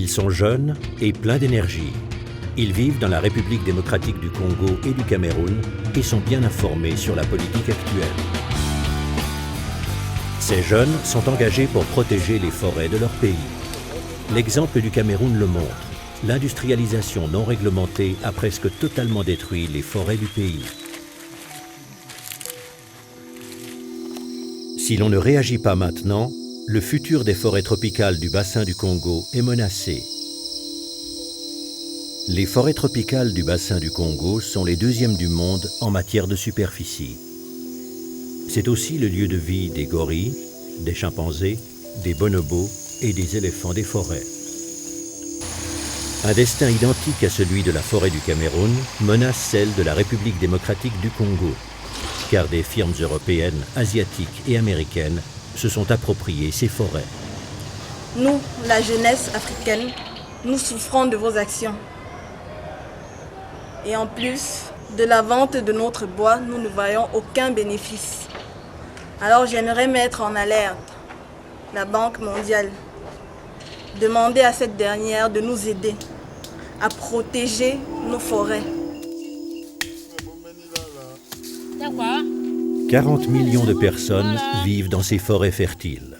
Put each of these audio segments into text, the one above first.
Ils sont jeunes et pleins d'énergie. Ils vivent dans la République démocratique du Congo et du Cameroun et sont bien informés sur la politique actuelle. Ces jeunes sont engagés pour protéger les forêts de leur pays. L'exemple du Cameroun le montre. L'industrialisation non réglementée a presque totalement détruit les forêts du pays. Si l'on ne réagit pas maintenant, le futur des forêts tropicales du bassin du Congo est menacé. Les forêts tropicales du bassin du Congo sont les deuxièmes du monde en matière de superficie. C'est aussi le lieu de vie des gorilles, des chimpanzés, des bonobos et des éléphants des forêts. Un destin identique à celui de la forêt du Cameroun menace celle de la République démocratique du Congo, car des firmes européennes, asiatiques et américaines se sont appropriées ces forêts. Nous, la jeunesse africaine, nous souffrons de vos actions. Et en plus de la vente de notre bois, nous ne voyons aucun bénéfice. Alors j'aimerais mettre en alerte la Banque mondiale. Demander à cette dernière de nous aider à protéger nos forêts. 40 millions de personnes vivent dans ces forêts fertiles.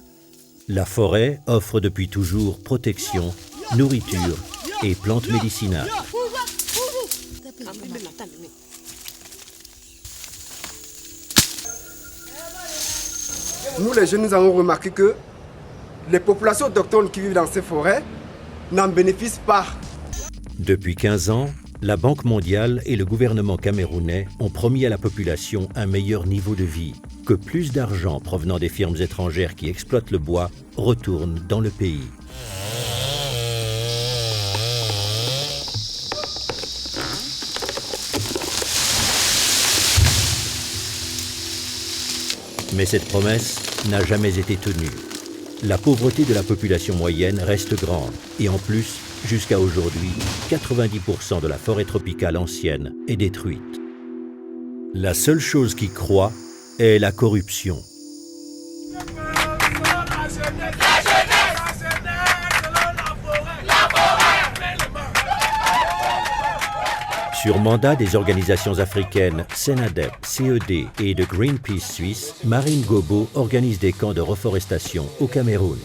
La forêt offre depuis toujours protection, nourriture et plantes médicinales. Nous les jeunes, nous avons remarqué que les populations autochtones qui vivent dans ces forêts n'en bénéficient pas. Depuis 15 ans, la Banque mondiale et le gouvernement camerounais ont promis à la population un meilleur niveau de vie, que plus d'argent provenant des firmes étrangères qui exploitent le bois retourne dans le pays. Mais cette promesse n'a jamais été tenue. La pauvreté de la population moyenne reste grande et en plus, jusqu'à aujourd'hui, 90% de la forêt tropicale ancienne est détruite. La seule chose qui croît est la corruption. Sur mandat des organisations africaines Senadep, CED et de Greenpeace Suisse, Marine Gobo organise des camps de reforestation au Cameroun.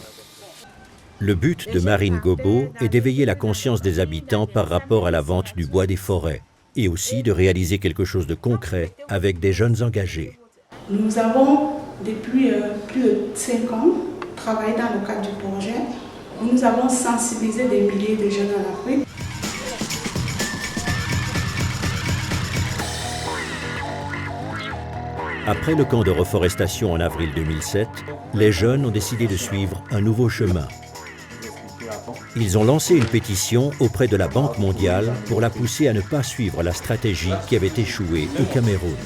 Le but de Marine Gobo est d'éveiller la conscience des habitants par rapport à la vente du bois des forêts et aussi de réaliser quelque chose de concret avec des jeunes engagés. Nous avons, depuis plus de 5 ans, travaillé dans le cadre du projet où nous avons sensibilisé des milliers de jeunes en Afrique. Après le camp de reforestation en avril 2007, les jeunes ont décidé de suivre un nouveau chemin. Ils ont lancé une pétition auprès de la Banque mondiale pour la pousser à ne pas suivre la stratégie qui avait échoué au Cameroun.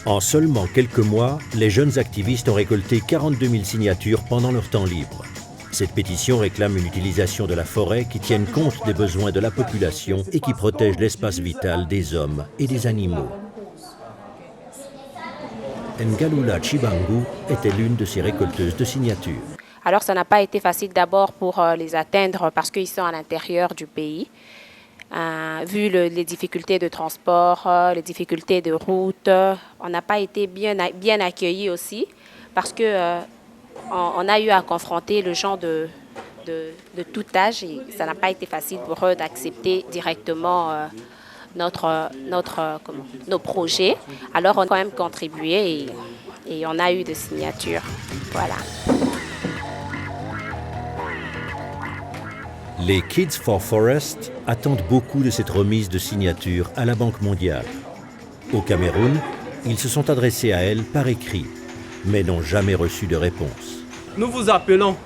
En seulement quelques mois, les jeunes activistes ont récolté 42 000 signatures pendant leur temps libre. Cette pétition réclame une utilisation de la forêt qui tienne compte des besoins de la population et qui protège l'espace vital des hommes et des animaux. Ngalula Chibangu était l'une de ces récolteuses de signatures. Alors ça n'a pas été facile d'abord pour les atteindre parce qu'ils sont à l'intérieur du pays. Vu les difficultés de transport, les difficultés de route, on n'a pas été bien accueillis aussi parce que on a eu à confronter le gens de tout âge et ça n'a pas été facile pour eux d'accepter directement nos projets. Alors on a quand même contribué et on a eu des signatures. Voilà. Les Kids for Forest attendent beaucoup de cette remise de signatures à la Banque mondiale. Au Cameroun, ils se sont adressés à elle par écrit, mais n'ont jamais reçu de réponse. Nous vous appelons,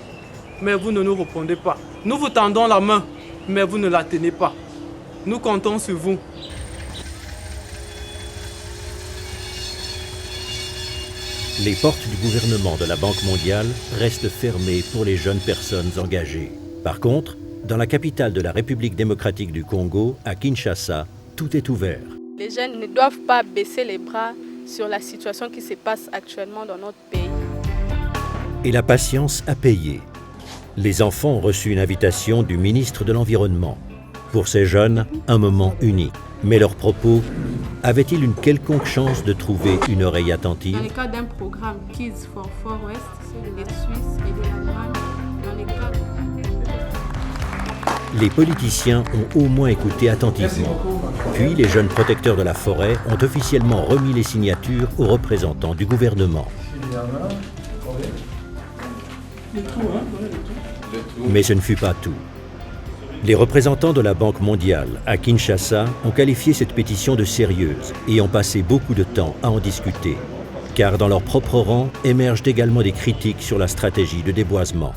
mais vous ne nous répondez pas. Nous vous tendons la main, mais vous ne la tenez pas. Nous comptons sur vous. Les portes du gouvernement de la Banque mondiale restent fermées pour les jeunes personnes engagées. Par contre, dans la capitale de la République démocratique du Congo, à Kinshasa, tout est ouvert. Les jeunes ne doivent pas baisser les bras sur la situation qui se passe actuellement dans notre pays. Et la patience a payé. Les enfants ont reçu une invitation du ministre de l'Environnement. Pour ces jeunes, un moment unique. Mais leurs propos avaient-ils une quelconque chance de trouver une oreille attentive? Dans le cadre d'un programme Kids for Forest, c'est de Suisse et de l'Allemagne, dans le cadre... Les politiciens ont au moins écouté attentivement. Puis les jeunes protecteurs de la forêt ont officiellement remis les signatures aux représentants du gouvernement. Mais ce ne fut pas tout. Les représentants de la Banque mondiale à Kinshasa ont qualifié cette pétition de sérieuse et ont passé beaucoup de temps à en discuter, car dans leur propre rang émergent également des critiques sur la stratégie de déboisement.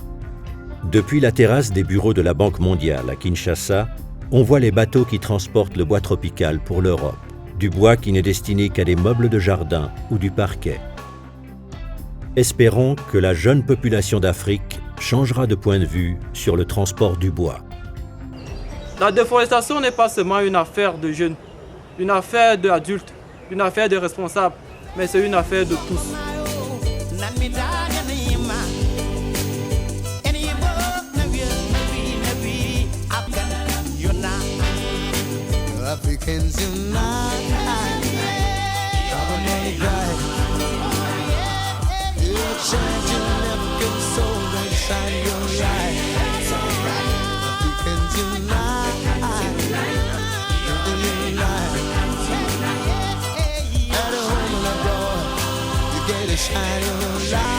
Depuis la terrasse des bureaux de la Banque mondiale à Kinshasa, on voit les bateaux qui transportent le bois tropical pour l'Europe, du bois qui n'est destiné qu'à des meubles de jardin ou du parquet. Espérons que la jeune population d'Afrique changera de point de vue sur le transport du bois. La déforestation n'est pas seulement une affaire de jeunes, une affaire d'adultes, une affaire de responsables, mais c'est une affaire de tous. Shine your light.